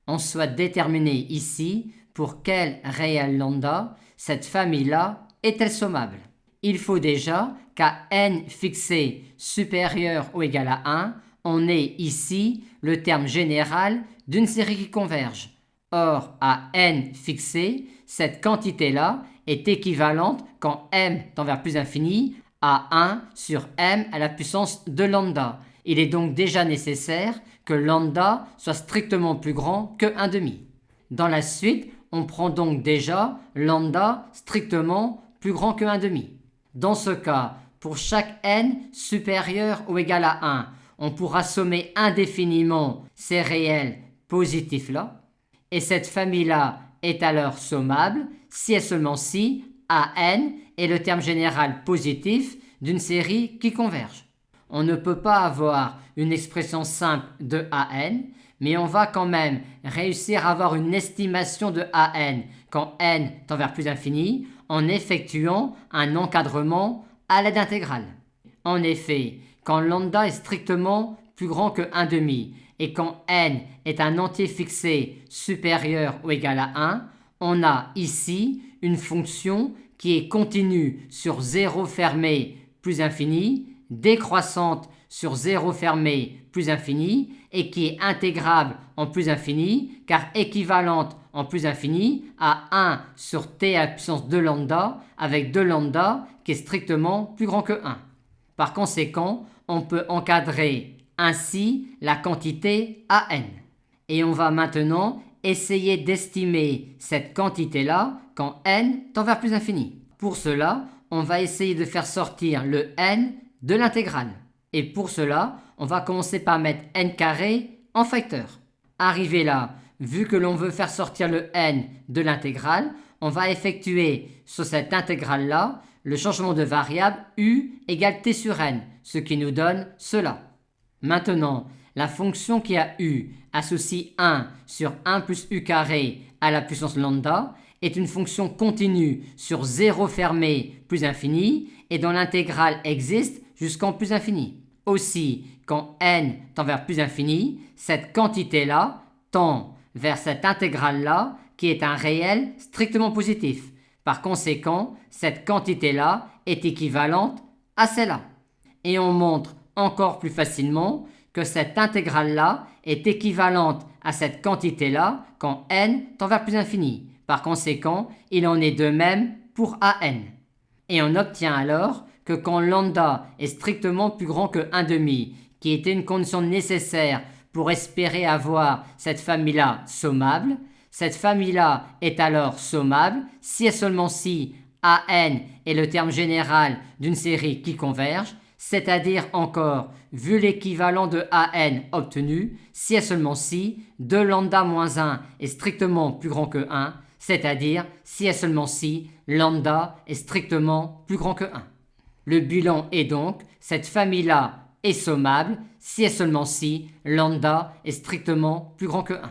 on souhaite déterminer ici pour quel réel lambda cette famille-là est-elle sommable. Il faut déjà qu'à n fixé supérieur ou égal à 1, on ait ici le terme général d'une série qui converge. Or, à n fixé, cette quantité-là est équivalente quand m tend vers plus infini à 1 sur m à la puissance de lambda. Il est donc déjà nécessaire que lambda soit strictement plus grand que 1,5. Dans la suite, on prend donc déjà lambda strictement plus grand que 1,5. Dans ce cas, pour chaque n supérieur ou égal à 1, on pourra sommer indéfiniment ces réels positifs-là, et cette famille-là est alors sommable si et seulement si AN est le terme général positif d'une série qui converge. On ne peut pas avoir une expression simple de AN, mais on va quand même réussir à avoir une estimation de AN quand n tend vers plus infini en effectuant un encadrement à l'aide intégrale. En effet, quand lambda est strictement plus grand que 1,5 et quand n est un entier fixé supérieur ou égal à 1, on a ici une fonction qui est continue sur 0 fermé plus infini, décroissante sur 0 fermé plus infini et qui est intégrable en plus infini car équivalente en plus infini à 1 sur t à la puissance de lambda avec 2 lambda qui est strictement plus grand que 1. Par conséquent, on peut encadrer ainsi la quantité AN. Et on va maintenant essayer d'estimer cette quantité-là quand n tend vers plus infini. Pour cela, on va essayer de faire sortir le n de l'intégrale. Et pour cela, on va commencer par mettre n carré en facteur. Arrivé là, vu que l'on veut faire sortir le n de l'intégrale, on va effectuer sur cette intégrale-là le changement de variable u égale t sur n, ce qui nous donne cela. Maintenant, la fonction qui a u associe 1 sur 1 plus u carré à la puissance lambda est une fonction continue sur 0 fermé plus infini et dont l'intégrale existe jusqu'en plus infini. Aussi, quand n tend vers plus infini, cette quantité-là tend vers cette intégrale-là qui est un réel strictement positif. Par conséquent, cette quantité-là est équivalente à celle-là. Et on montre encore plus facilement que cette intégrale-là est équivalente à cette quantité-là quand n tend vers plus infini. Par conséquent, il en est de même pour AN. Et on obtient alors que quand lambda est strictement plus grand que 1,5, qui était une condition nécessaire pour espérer avoir cette famille-là sommable, cette famille-là est alors sommable si et seulement si AN est le terme général d'une série qui converge, c'est-à-dire encore, vu l'équivalent de AN obtenu, si et seulement si 2 lambda moins 1 est strictement plus grand que 1, c'est-à-dire si et seulement si lambda est strictement plus grand que 1. Le bilan est donc, cette famille-là est sommable si et seulement si lambda est strictement plus grand que 1.